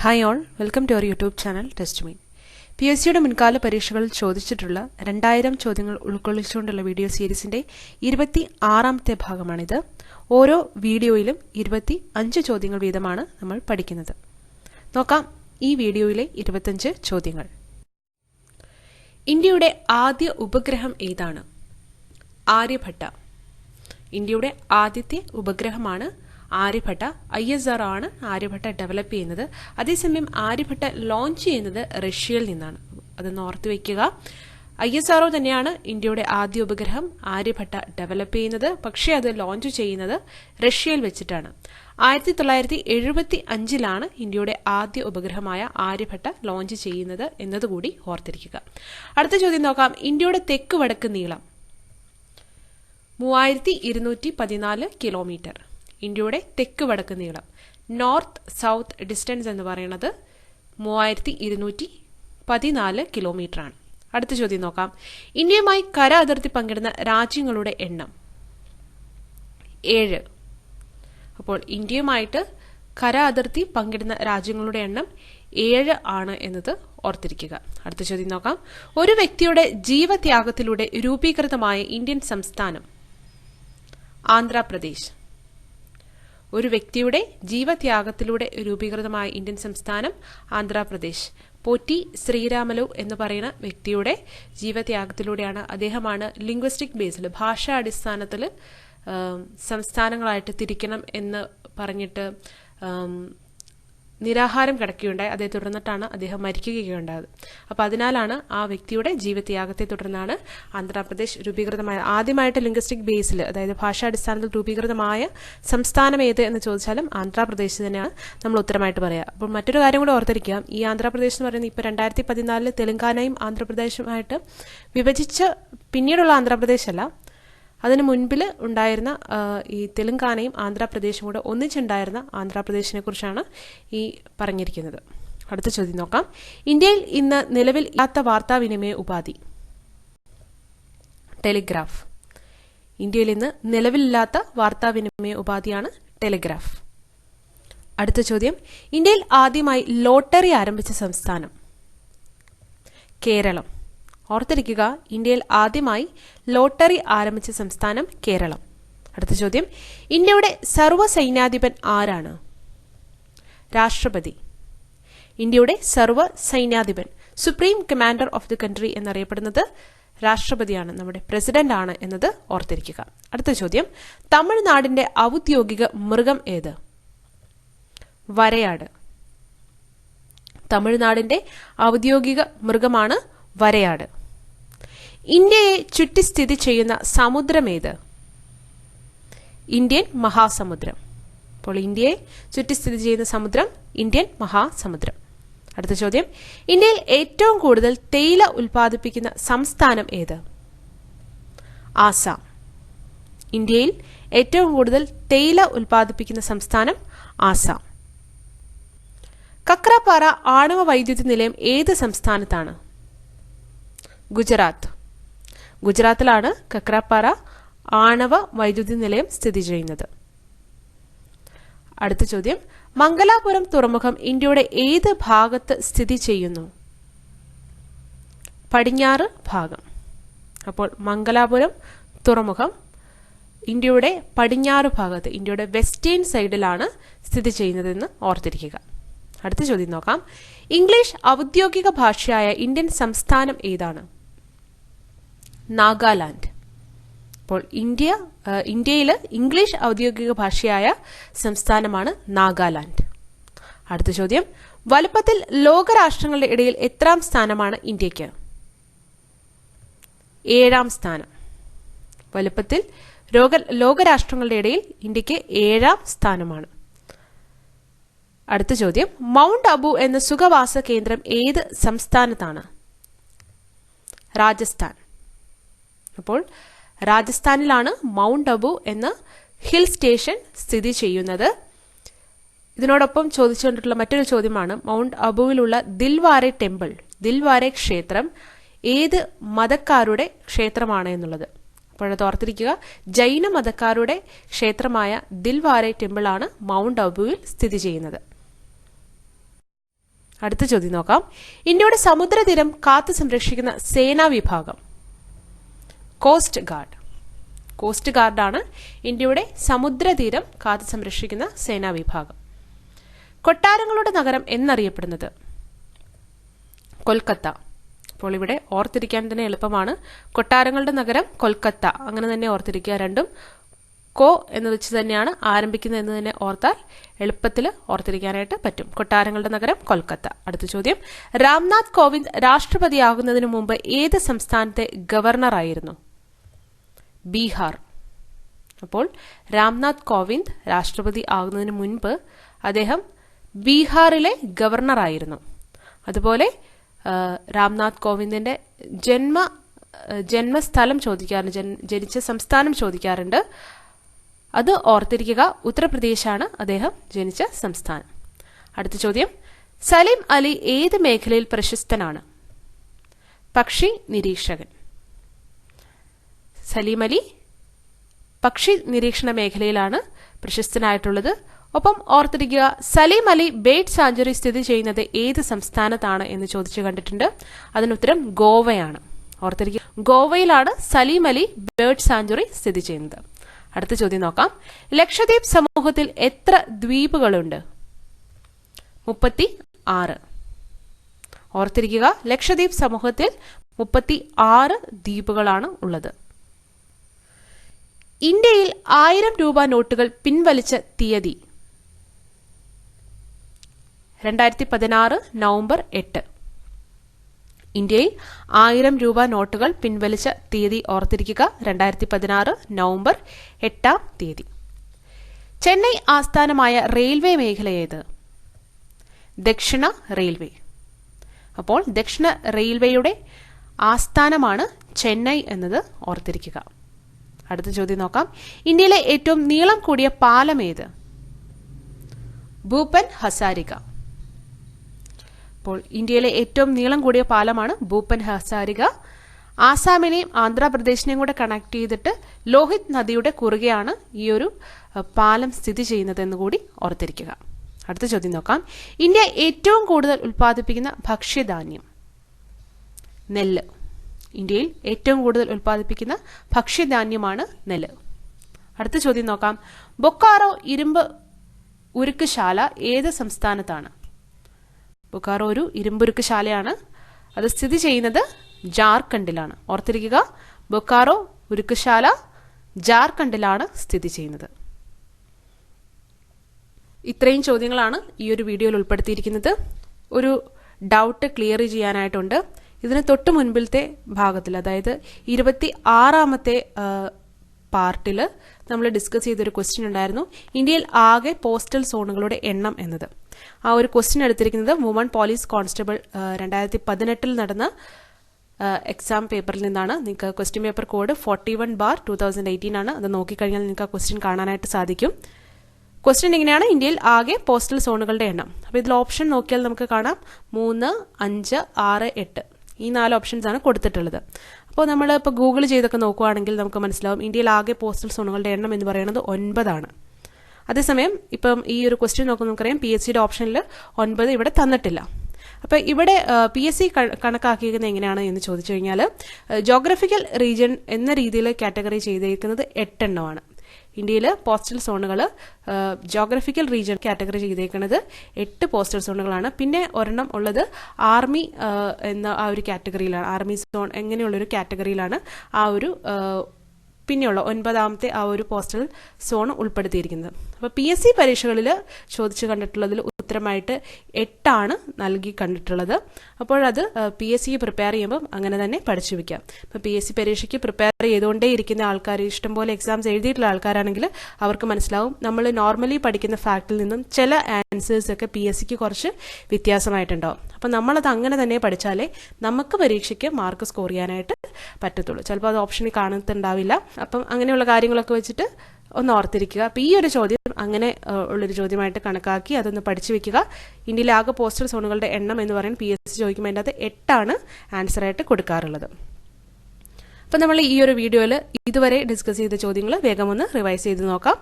Hi all, welcome to our YouTube channel Testwin. PSCയുടെ മുൻകാല പരീക്ഷകളിൽ ചോദിച്ചിട്ടുള്ള 2000 ചോദ്യങ്ങൾ ഉൾക്കൊള്ളിച്ചുകൊണ്ടുള്ള വീഡിയോ സീരീസിന്റെ 26ാമത്തെ ഭാഗമാണിത്. ഓരോ വീഡിയോയിലും 25 ചോദ്യങ്ങൾ വീതമാണ് നമ്മൾ പഠിക്കുന്നത്. നോക്കാം ഈ വീഡിയോയിലെ 25 ചോദ്യങ്ങൾ. ഇന്ത്യയുടെ ആദ്യ ഉപഗ്രഹം ഏതാണ്? ആര്യഭട്ട. ഇന്ത്യയുടെ ആദ്യത്തെ ഉപഗ്രഹമാണ് ആര്യഭട്ട. ISR ആണ് ആര്യഭട്ട ഡെവലപ്പ് ചെയ്യുന്നത്. അതേസമയം ആര്യഭട്ട ലോഞ്ച് ചെയ്യുന്നത് റഷ്യയിൽ നിന്നാണ്. അതൊന്ന് ഓർത്ത് വയ്ക്കുക. ISRO തന്നെയാണ് ഇന്ത്യയുടെ ആദ്യ ഉപഗ്രഹം ആര്യഭട്ട ഡെവലപ്പ് ചെയ്യുന്നത്. പക്ഷേ അത് ലോഞ്ച് ചെയ്യുന്നത് റഷ്യയിൽ വെച്ചിട്ടാണ്. 1975 ഇന്ത്യയുടെ ആദ്യ ഉപഗ്രഹമായ ആര്യഭട്ട ലോഞ്ച് ചെയ്യുന്നത് എന്നതുകൂടി ഓർത്തിരിക്കുക. അടുത്ത ചോദ്യം നോക്കാം. ഇന്ത്യയുടെ തെക്ക് വടക്ക് നീളം 3214 കിലോമീറ്റർ. ഇന്ത്യയുടെ തെക്ക് വടക്ക് നീളം, നോർത്ത് സൗത്ത് ഡിസ്റ്റൻസ് എന്ന് പറയുന്നത് 3214 കിലോമീറ്റർ ആണ്. അടുത്ത ചോദ്യം നോക്കാം. ഇന്ത്യയുമായി കര അതിർത്തി പങ്കിടുന്ന രാജ്യങ്ങളുടെ എണ്ണം 7. അപ്പോൾ ഇന്ത്യയുമായിട്ട് കര അതിർത്തി പങ്കിടുന്ന രാജ്യങ്ങളുടെ എണ്ണം 7 ആണ് എന്നത് ഓർത്തിരിക്കുക. അടുത്ത ചോദ്യം നോക്കാം. ഒരു വ്യക്തിയുടെ ജീവത്യാഗത്തിലൂടെ രൂപീകൃതമായ ഇന്ത്യൻ സംസ്ഥാനം ആന്ധ്രാപ്രദേശ്. ഒരു വ്യക്തിയുടെ ജീവത്യാഗത്തിലൂടെ രൂപീകൃതമായ ഇന്ത്യൻ സംസ്ഥാനം ആന്ധ്രാപ്രദേശ്. പോറ്റി ശ്രീരാമലു എന്ന് പറയുന്ന വ്യക്തിയുടെ ജീവത്യാഗത്തിലൂടെയാണ്, അദ്ദേഹമാണ് ലിംഗ്വിസ്റ്റിക് ബേസിൽ ഭാഷാ അടിസ്ഥാനത്തിൽ സംസ്ഥാനങ്ങളായിട്ട് തിരിക്കണം എന്ന് പറഞ്ഞിട്ട് നിരാഹാരം കിടക്കുകയുണ്ടായി. അതേ തുടർന്നിട്ടാണ് അദ്ദേഹം മരിക്കുകയുണ്ടായത്. അപ്പോൾ അതിനാലാണ് ആ വ്യക്തിയുടെ ജീവത്യാഗത്തെ തുടർന്നാണ് ആന്ധ്രാപ്രദേശ് രൂപീകൃതമായ. ആദ്യമായിട്ട് ലിംഗ്വിസ്റ്റിക് ബേസിൽ, അതായത് ഭാഷാടിസ്ഥാനത്തിൽ രൂപീകൃതമായ സംസ്ഥാനം ഏത് എന്ന് ചോദിച്ചാലും ആന്ധ്രാപ്രദേശ് തന്നെയാണ് നമ്മൾ ഉത്തരമായിട്ട് പറയുക. അപ്പോൾ മറ്റൊരു കാര്യം കൂടെ ഓർത്തിരിക്കാം. ഈ ആന്ധ്രാപ്രദേശ് എന്ന് പറയുന്നത് ഇപ്പോൾ 2014 തെലങ്കാനയും ആന്ധ്രാപ്രദേശുമായിട്ട് വിഭജിച്ച് പിന്നീടുള്ള ആന്ധ്രാപ്രദേശ് അല്ല, അതിന് മുൻപിൽ ഉണ്ടായിരുന്ന ഈ തെലങ്കാനയും ആന്ധ്രാപ്രദേശും കൂടെ ഒന്നിച്ചുണ്ടായിരുന്ന ആന്ധ്രാപ്രദേശിനെ കുറിച്ചാണ് ഈ പറഞ്ഞിരിക്കുന്നത്. അടുത്ത ചോദ്യം നോക്കാം. ഇന്ത്യയിൽ ഇന്ന് നിലവിൽ ഇല്ലാത്ത വാർത്താവിനിമയ ഉപാധി ടെലിഗ്രാഫ്. ഇന്ത്യയിൽ ഇന്ന് നിലവിലില്ലാത്ത വാർത്താവിനിമയ ഉപാധിയാണ് ടെലിഗ്രാഫ്. അടുത്ത ചോദ്യം. ഇന്ത്യയിൽ ആദ്യമായി ലോട്ടറി ആരംഭിച്ച സംസ്ഥാനം കേരളം. ഓർത്തിരിക്കുക, ഇന്ത്യയിൽ ആദ്യമായി ലോട്ടറി ആരംഭിച്ച സംസ്ഥാനം കേരളം. അടുത്ത ചോദ്യം. ഇന്ത്യയുടെ സർവ്വസൈന്യാധിപൻ ആരാണ്? രാഷ്ട്രപതി. ഇന്ത്യയുടെ സർവ്വസൈന്യാധിപൻ, supreme commander of the country എന്നറിയപ്പെടുന്നത് രാഷ്ട്രപതിയാണ്, നമ്മുടെ പ്രസിഡന്റ് ആണ് എന്നത് ഓർത്തിരിക്കുക. അടുത്ത ചോദ്യം. തമിഴ്നാടിന്റെ ഔദ്യോഗിക മൃഗം ഏത്? വരയാട്. തമിഴ്നാടിന്റെ ഔദ്യോഗിക മൃഗമാണ് വരയാട്. ഇന്ത്യയെ ചുറ്റി സ്ഥിതി ചെയ്യുന്ന സമുദ്രമേത്? ഇന്ത്യൻ മഹാസമുദ്രം. അപ്പോൾ ഇന്ത്യയെ ചുറ്റി സ്ഥിതി ചെയ്യുന്ന സമുദ്രം ഇന്ത്യൻ മഹാസമുദ്രം. അടുത്ത ചോദ്യം. ഇന്ത്യയിൽ ഏറ്റവും കൂടുതൽ തേയില ഉൽപ്പാദിപ്പിക്കുന്ന സംസ്ഥാനം ഏത്? ആസാം. ഇന്ത്യയിൽ ഏറ്റവും കൂടുതൽ തേയില ഉൽപ്പാദിപ്പിക്കുന്ന സംസ്ഥാനം ആസാം. കക്രാപ്പാറ ആണവ വൈദ്യുതി നിലയം ഏത് സംസ്ഥാനത്താണ്? ഗുജറാത്ത്. ഗുജറാത്തിലാണ് കക്രാപ്പാറ ആണവ വൈദ്യുതി നിലയം സ്ഥിതി ചെയ്യുന്നത്. അടുത്ത ചോദ്യം. മംഗലാപുരം തുറമുഖം ഇന്ത്യയുടെ ഏത് ഭാഗത്ത് സ്ഥിതി ചെയ്യുന്നു? പടിഞ്ഞാറ് ഭാഗം. അപ്പോൾ മംഗലാപുരം തുറമുഖം ഇന്ത്യയുടെ പടിഞ്ഞാറ് ഭാഗത്ത്, ഇന്ത്യയുടെ വെസ്റ്റേൺ സൈഡിലാണ് സ്ഥിതി ചെയ്യുന്നതെന്ന് ഓർത്തിരിക്കുക. അടുത്ത ചോദ്യം നോക്കാം. ഇംഗ്ലീഷ് ഔദ്യോഗിക ഭാഷയായ ഇന്ത്യൻ സംസ്ഥാനം ഏതാണ്? നാഗാലാൻഡ്. അപ്പോൾ ഇന്ത്യയിൽ ഇംഗ്ലീഷ് ഔദ്യോഗിക ഭാഷയായ സംസ്ഥാനമാണ് നാഗാലാൻഡ്. അടുത്ത ചോദ്യം. വലുപ്പത്തിൽ ലോകരാഷ്ട്രങ്ങളുടെ ഇടയിൽ എത്രാം സ്ഥാനമാണ് ഇന്ത്യക്ക്? 7ാം സ്ഥാനം. വലുപ്പത്തിൽ ലോകരാഷ്ട്രങ്ങളുടെ ഇടയിൽ ഇന്ത്യക്ക് 7ാം സ്ഥാനമാണ്. അടുത്ത ചോദ്യം. മൗണ്ട് അബു എന്ന സുഖവാസ കേന്ദ്രം ഏത് സംസ്ഥാനത്താണ്? രാജസ്ഥാൻ. അപ്പോൾ രാജസ്ഥാനിലാണ് മൗണ്ട് അബു എന്ന ഹിൽ സ്റ്റേഷൻ സ്ഥിതി ചെയ്യുന്നത്. ഇതിനോടൊപ്പം ചോദിച്ചുകൊണ്ടിട്ടുള്ള മറ്റൊരു ചോദ്യമാണ് മൗണ്ട് അബുവിലുള്ള ദിൽവാരെ ടെമ്പിൾ, ദിൽവാരെ ക്ഷേത്രം ഏത് മതക്കാരുടെ ക്ഷേത്രമാണ് എന്നുള്ളത്. അപ്പോഴത് ഓർത്തിരിക്കുക, ജൈന മതക്കാരുടെ ക്ഷേത്രമായ ദിൽവാരെ ടെമ്പിൾ ആണ് മൗണ്ട് അബുവിൽ സ്ഥിതി ചെയ്യുന്നത്. അടുത്ത ചോദ്യം നോക്കാം. ഇന്ത്യയുടെ സമുദ്രതീരം കാത്തു സംരക്ഷിക്കുന്ന സേനാ വിഭാഗം. Coast guard. കോസ്റ്റ് ഗാർഡാണ് ഇന്ത്യയുടെ സമുദ്രതീരം കാത്തു സംരക്ഷിക്കുന്ന സേനാ വിഭാഗം. കൊട്ടാരങ്ങളുടെ നഗരം എന്നറിയപ്പെടുന്നത്. കൊൽക്കത്ത. അപ്പോൾ ഇവിടെ ഓർത്തിരിക്കാൻ തന്നെ എളുപ്പമാണ്. കൊട്ടാരങ്ങളുടെ നഗരം കൊൽക്കത്ത, അങ്ങനെ തന്നെ ഓർത്തിരിക്കുക. രണ്ടും കോ എന്ന് വെച്ച് തന്നെയാണ് ആരംഭിക്കുന്നത് എന്ന് തന്നെ ഓർത്താൽ എളുപ്പത്തിൽ ഓർത്തിരിക്കാനായിട്ട് പറ്റും. കൊട്ടാരങ്ങളുടെ നഗരം കൊൽക്കത്ത. അടുത്ത ചോദ്യം. രാംനാഥ് കോവിന്ദ് രാഷ്ട്രപതിയാകുന്നതിന് മുമ്പ് ഏത് സംസ്ഥാനത്തെ ഗവർണറായിരുന്നു? ബീഹാർ. അപ്പോൾ രാംനാഥ് കോവിന്ദ് രാഷ്ട്രപതി ആകുന്നതിന് മുൻപ് അദ്ദേഹം ബീഹാറിലെ ഗവർണറായിരുന്നു. അതുപോലെ രാംനാഥ് കോവിന്ദിന്റെ ജന്മസ്ഥലം ചോദിക്കാറുണ്ട്, ജനിച്ച സംസ്ഥാനം ചോദിക്കാറുണ്ട്. അത് ഓർത്തിരിക്കുക. ഉത്തർപ്രദേശാണ് അദ്ദേഹം ജനിച്ച സംസ്ഥാനം. അടുത്ത ചോദ്യം. സലീം അലി ഏത് മേഖലയിൽ പ്രശസ്തനാണ്? പക്ഷി നിരീക്ഷകൻ. സലീം അലി പക്ഷി നിരീക്ഷണ മേഖലയിലാണ് പ്രശസ്തനായിട്ടുള്ളത്. ഒപ്പം ഓർത്തിരിക്കുക, സലീം അലി ബേർഡ് സാഞ്ചുറി സ്ഥിതി ചെയ്യുന്നത് ഏത് സംസ്ഥാനത്താണ് എന്ന് ചോദിച്ചു കണ്ടിട്ടുണ്ട്. അതിനുത്തരം ഗോവയാണ്. ഓർത്തിരിക്കുക, ഗോവയിലാണ് സലീം അലി ബേർഡ് സാഞ്ചുറി സ്ഥിതി ചെയ്യുന്നത്. അടുത്ത ചോദ്യം നോക്കാം. ലക്ഷദ്വീപ് സമൂഹത്തിൽ എത്ര ദ്വീപുകളുണ്ട്? 36. ഓർത്തിരിക്കുക, ലക്ഷദ്വീപ് സമൂഹത്തിൽ 36 ദ്വീപുകളാണ് ഉള്ളത്. ഇന്ത്യയിൽ 1000 രൂപ നോട്ടുകൾ പിൻവലിച്ച തീയതി? 2016 നവംബർ 8. ഇന്ത്യയിൽ 1000 രൂപ നോട്ടുകൾ പിൻവലിച്ച തീയതി ഓർത്തിരിക്കുക, 2016 നവംബർ 8 തീയതി. ചെന്നൈ ആസ്ഥാനമായ റെയിൽവേ മേഖല ഏത്? ദക്ഷിണ റെയിൽവേ. അപ്പോൾ ദക്ഷിണ റെയിൽവേയുടെ ആസ്ഥാനമാണ് ചെന്നൈ എന്നത് ഓർത്തിരിക്കുക. അടുത്ത ചോദ്യം നോക്കാം. ഇന്ത്യയിലെ ഏറ്റവും നീളം കൂടിയ പാലം ഏത്? ഭൂപൻ ഹസാരിക. അപ്പോൾ ഇന്ത്യയിലെ ഏറ്റവും നീളം കൂടിയ പാലമാണ് ഭൂപൻ ഹസാരിക. ആസാമിനെയും ആന്ധ്രാപ്രദേശിനെയും കൂടെ കണക്ട് ചെയ്തിട്ട് ലോഹിത് നദിയുടെ കുറുകെയാണ് ഈ ഒരു പാലം സ്ഥിതി ചെയ്യുന്നത് എന്ന് കൂടി ഓർത്തിരിക്കുക. അടുത്ത ചോദ്യം നോക്കാം. ഇന്ത്യ ഏറ്റവും കൂടുതൽ ഉൽപ്പാദിപ്പിക്കുന്ന ഭക്ഷ്യധാന്യം? നെല്ല്. ഇന്ത്യയിൽ ഏറ്റവും കൂടുതൽ ഉൽപ്പാദിപ്പിക്കുന്ന ഭക്ഷ്യധാന്യമാണ് നെല്ല്. അടുത്ത ചോദ്യം നോക്കാം. ബൊക്കാറോ ഇരുമ്പ് ഉരുക്കുശാല ഏത് സംസ്ഥാനത്താണ്? ബൊക്കാറോ ഒരു ഇരുമ്പുരുക്കുശാലയാണ്. അത് സ്ഥിതി ചെയ്യുന്നത് ജാർഖണ്ഡിലാണ്. ഓർത്തിരിക്കുക, ബൊക്കാറോ ഉരുക്കുശാല ജാർഖണ്ഡിലാണ് സ്ഥിതി ചെയ്യുന്നത്. ഇത്രയും ചോദ്യങ്ങളാണ് ഈ ഒരു വീഡിയോയിൽ ഉൾപ്പെടുത്തിയിരിക്കുന്നത്. ഒരു ഡൗട്ട് ക്ലിയർ ചെയ്യാനായിട്ടുണ്ട്. ഇതിന് തൊട്ട് മുൻപിലത്തെ ഭാഗത്തിൽ, അതായത് 26ാമത്തെ പാർട്ടിൽ നമ്മൾ ഡിസ്കസ് ചെയ്തൊരു ക്വസ്റ്റ്യൻ ഉണ്ടായിരുന്നു, ഇന്ത്യയിൽ ആകെ പോസ്റ്റൽ സോണുകളുടെ എണ്ണം എന്നത്. ആ ഒരു ക്വസ്റ്റ്യൻ എടുത്തിരിക്കുന്നത് വുമൺ പോലീസ് കോൺസ്റ്റബിൾ 2018 നടന്ന എക്സാം പേപ്പറിൽ നിന്നാണ്. നിങ്ങൾക്ക് ക്വസ്റ്റ്യൻ പേപ്പർ കോഡ് 41/2018 ആണ്. അത് നോക്കിക്കഴിഞ്ഞാൽ നിങ്ങൾക്ക് ആ ക്വസ്റ്റ്യൻ കാണാനായിട്ട് സാധിക്കും. ക്വസ്റ്റ്യൻ ഇങ്ങനെയാണ്: ഇന്ത്യയിൽ ആകെ പോസ്റ്റൽ സോണുകളുടെ എണ്ണം. അപ്പോൾ ഇതിൽ ഓപ്ഷൻ നോക്കിയാൽ നമുക്ക് കാണാം 3, 5, 6, 8 ഈ 4 ഓപ്ഷൻസ് ആണ് കൊടുത്തിട്ടുള്ളത്. അപ്പോൾ നമ്മൾ ഇപ്പോൾ ഗൂഗിൾ ചെയ്തൊക്കെ നോക്കുകയാണെങ്കിൽ നമുക്ക് മനസ്സിലാവും ഇന്ത്യയിൽ ആകെ പോസ്റ്റൽ സോണുകളുടെ എണ്ണം എന്ന് പറയുന്നത് 9 ആണ്. അതേസമയം ഇപ്പം ഈ ഒരു ക്വസ്റ്റ്യൻ നോക്കുമ്പോൾ നമുക്കറിയാം PSCയുടെ ഓപ്ഷനിൽ 9 ഇവിടെ തന്നിട്ടില്ല. അപ്പോൾ ഇവിടെ PSC കണക്കാക്കിയിരിക്കുന്നത് എങ്ങനെയാണ് എന്ന് ചോദിച്ചു കഴിഞ്ഞാൽ ജോഗ്രഫിക്കൽ റീജിയൻ എന്ന രീതിയിൽ കാറ്റഗറി ചെയ്തിരിക്കുന്നത് 8 എണ്ണമാണ്. ഇന്ത്യയിൽ പോസ്റ്റൽ സോണുകൾ ജോഗ്രഫിക്കൽ റീജിയൻ കാറ്റഗറി ചെയ്തേക്കുന്നത് 8 പോസ്റ്റൽ സോണുകളാണ്. പിന്നെ ഒരെണ്ണം ഉള്ളത് ആർമി എന്ന ആ ഒരു കാറ്റഗറിയിലാണ്. ആർമി സോൺ എങ്ങനെയുള്ളൊരു കാറ്റഗറിയിലാണ് ആ ഒരു പിന്നെയുള്ള 9ാമത്തെ ആ ഒരു പോസ്റ്റൽ സോൺ ഉൾപ്പെടുത്തിയിരിക്കുന്നത്. അപ്പോൾ PSC പരീക്ഷകളിൽ ചോദിച്ചു കണ്ടിട്ടുള്ളതിൽ ഉത്തരമായിട്ട് 8 ആണ് നൽകി കണ്ടിട്ടുള്ളത്. അപ്പോഴത് PSC പ്രിപ്പയർ ചെയ്യുമ്പം അങ്ങനെ തന്നെ പഠിച്ചു വയ്ക്കാം. ഇപ്പോൾ PSC പരീക്ഷയ്ക്ക് പ്രിപ്പയർ ചെയ്തുകൊണ്ടേ ഇരിക്കുന്ന ആൾക്കാർ, ഇഷ്ടംപോലെ എക്സാംസ് എഴുതിയിട്ടുള്ള ആൾക്കാരാണെങ്കിൽ അവർക്ക് മനസ്സിലാവും നമ്മൾ നോർമലി പഠിക്കുന്ന ഫാക്റ്റിൽ നിന്നും ചില ആൻസേഴ്സ് ഒക്കെ PSCക്ക് കുറച്ച് വ്യത്യാസമായിട്ടുണ്ടാവും. അപ്പം നമ്മളത് അങ്ങനെ തന്നെ പഠിച്ചാലേ നമുക്ക് പരീക്ഷയ്ക്ക് മാർക്ക് സ്കോർ ചെയ്യാനായിട്ട് പറ്റത്തുള്ളൂ. ചിലപ്പോൾ അത് ഓപ്ഷനിൽ കാണുന്നുണ്ടാവില്ല. അപ്പം അങ്ങനെയുള്ള കാര്യങ്ങളൊക്കെ വെച്ചിട്ട് ഒന്ന് ഓർത്തിരിക്കുക. അപ്പം ഈ ഒരു ചോദ്യം അങ്ങനെ ഉള്ളൊരു ചോദ്യമായിട്ട് കണക്കാക്കി അതൊന്ന് പഠിച്ചു വെക്കുക. ഇന്ത്യയിലെ ആകെ പോസ്റ്റൽ സോണുകളുടെ എണ്ണം എന്ന് പറയുന്നത് PSC ചോദിക്കുമ്പോൾ അതിൻ്റെ അത് 8 ആണ് ആൻസറായിട്ട് കൊടുക്കാറുള്ളത്. അപ്പം നമ്മൾ ഈ ഒരു വീഡിയോയിൽ ഇതുവരെ ഡിസ്കസ് ചെയ്ത ചോദ്യങ്ങൾ വേഗം ഒന്ന് റിവൈസ് ചെയ്ത് നോക്കാം.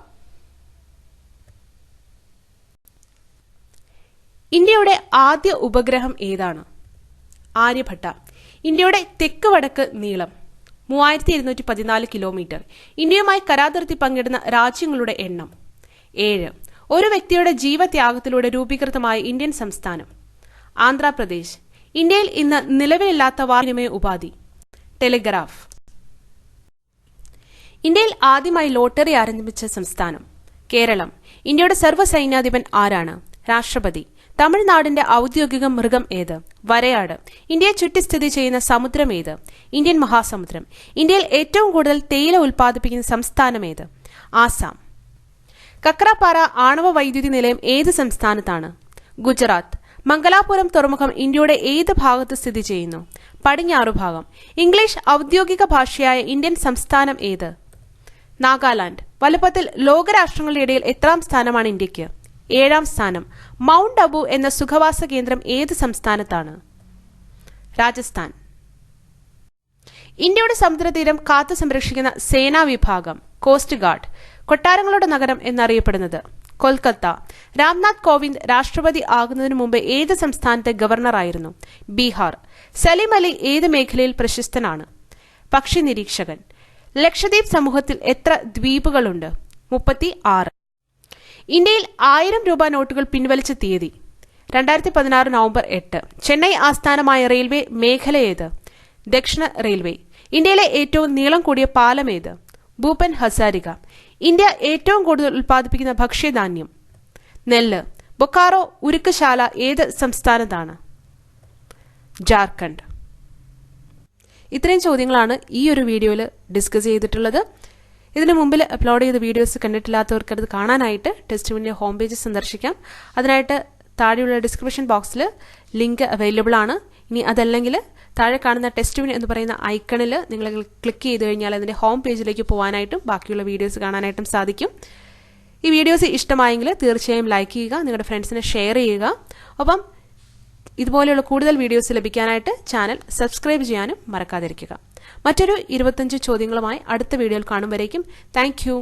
ഇന്ത്യയുടെ ആദ്യ ഉപഗ്രഹം ഏതാണ്? ആര്യഭട്ട. ഇന്ത്യയുടെ തെക്ക് വടക്ക് നീളം 3214 കിലോമീറ്റർ. ഇന്ത്യയുമായി കരാതിർത്തി പങ്കിടുന്ന രാജ്യങ്ങളുടെ എണ്ണം 7. ഒരു വ്യക്തിയുടെ ജീവത്യാഗത്തിലൂടെ രൂപീകൃതമായ ഇന്ത്യൻ സംസ്ഥാനം ആന്ധ്രാപ്രദേശ്. ഇന്ത്യയിൽ ഇന്ന് നിലവിലില്ലാത്ത വാർത്താവിനിമയ ഉപാധി ടെലിഗ്രാഫ്. ഇന്ത്യയിൽ ആദ്യമായി ലോട്ടറി ആരംഭിച്ച സംസ്ഥാനം കേരളം. ഇന്ത്യയുടെ സർവ്വസൈന്യാധിപൻ ആരാണ്? രാഷ്ട്രപതി. തമിഴ്നാടിന്റെ ഔദ്യോഗിക മൃഗം ഏത്? വരയാട്. ഇന്ത്യയെ ചുറ്റി സ്ഥിതി ചെയ്യുന്ന സമുദ്രം ഏത്? ഇന്ത്യൻ മഹാസമുദ്രം. ഇന്ത്യയിൽ ഏറ്റവും കൂടുതൽ തേയില ഉൽപ്പാദിപ്പിക്കുന്ന സംസ്ഥാനം ഏത്? ആസാം. കക്രാപാറ ആണവ വൈദ്യുതി നിലയം ഏത് സംസ്ഥാനത്താണ്? ഗുജറാത്ത്. മംഗലാപുരം തുറമുഖം ഇന്ത്യയുടെ ഏത് ഭാഗത്ത് സ്ഥിതി ചെയ്യുന്നു? പടിഞ്ഞാറു ഭാഗം. ഇംഗ്ലീഷ് ഔദ്യോഗിക ഭാഷയായ ഇന്ത്യൻ സംസ്ഥാനം ഏത്? നാഗാലാൻഡ്. വലുപ്പത്തിൽ ലോകരാഷ്ട്രങ്ങളുടെ ഇടയിൽ എത്രാം സ്ഥാനമാണ് ഇന്ത്യക്ക്? 7ാം സ്ഥാനം. മൗണ്ട് അബു എന്ന സുഖവാസ കേന്ദ്രം ഏത് സംസ്ഥാനത്താണ്? രാജസ്ഥാൻ. ഇന്ത്യയുടെ സമുദ്രതീരം കാത്തു സംരക്ഷിക്കുന്ന സേനാ വിഭാഗം കോസ്റ്റ് ഗാർഡ്. കൊട്ടാരങ്ങളുടെ നഗരം എന്നറിയപ്പെടുന്നത് കൊൽക്കത്ത. രാംനാഥ് കോവിന്ദ് രാഷ്ട്രപതി ആകുന്നതിനു മുമ്പ് ഏത് സംസ്ഥാനത്തെ ഗവർണറായിരുന്നു? ബീഹാർ. സലിം അലി ഏത് മേഖലയിൽ പ്രശസ്തനാണ്? പക്ഷി നിരീക്ഷകൻ. ലക്ഷദ്വീപ് സമൂഹത്തിൽ എത്ര ദ്വീപുകളുണ്ട്? 36. ഇന്ത്യയിൽ 1000 രൂപ നോട്ടുകൾ പിൻവലിച്ച തീയതി 2016 നവംബർ 8. ചെന്നൈ ആസ്ഥാനമായ റെയിൽവേ മേഖല ഏത്? ദക്ഷിണ റെയിൽവേ. ഇന്ത്യയിലെ ഏറ്റവും നീളം കൂടിയ പാലം ഏത്? ഭൂപൻ ഹസാരിക. ഇന്ത്യ ഏറ്റവും കൂടുതൽ ഉൽപ്പാദിപ്പിക്കുന്ന ഭക്ഷ്യധാന്യം നെല്ല്. ബൊക്കാറോ ഉരുക്കുശാല ഏത് സംസ്ഥാനത്താണ്? ജാർഖണ്ഡ്. ഇത്രയും ചോദ്യങ്ങളാണ് ഈ ഒരു വീഡിയോയിൽ ഡിസ്കസ് ചെയ്തിട്ടുള്ളത്. ഇതിനു മുമ്പിൽ അപ്ലോഡ് ചെയ്ത വീഡിയോസ് കണ്ടിട്ടില്ലാത്തവർക്ക് അത് കാണാനായിട്ട് ടെസ്റ്റ്വിൻ്റെ ഹോം പേജ് സന്ദർശിക്കാം. അതിനായിട്ട് താഴെയുള്ള ഡിസ്ക്രിപ്ഷൻ ബോക്സിൽ ലിങ്ക് അവൈലബിൾ ആണ്. ഇനി അതല്ലെങ്കിൽ താഴെ കാണുന്ന ടെസ്റ്റ്വിൻ എന്ന് പറയുന്ന ഐക്കണിൽ നിങ്ങൾ ക്ലിക്ക് ചെയ്ത് കഴിഞ്ഞാൽ അതിൻ്റെ ഹോം പേജിലേക്ക് പോകാനായിട്ടും ബാക്കിയുള്ള വീഡിയോസ് കാണാനായിട്ടും സാധിക്കും. ഈ വീഡിയോസ് ഇഷ്ടമായെങ്കിൽ തീർച്ചയായും ലൈക്ക് ചെയ്യുക, നിങ്ങളുടെ ഫ്രണ്ട്സിനെ ഷെയർ ചെയ്യുക. ഒപ്പം ഇതുപോലെയുള്ള കൂടുതൽ വീഡിയോസ് ലഭിക്കാനായിട്ട് ചാനൽ സബ്സ്ക്രൈബ് ചെയ്യാനും മറക്കാതിരിക്കുക. മറ്റൊരു 25 ചോദ്യങ്ങളുമായി അടുത്ത വീഡിയോയിൽ കാണും വരേക്കും താങ്ക് യു.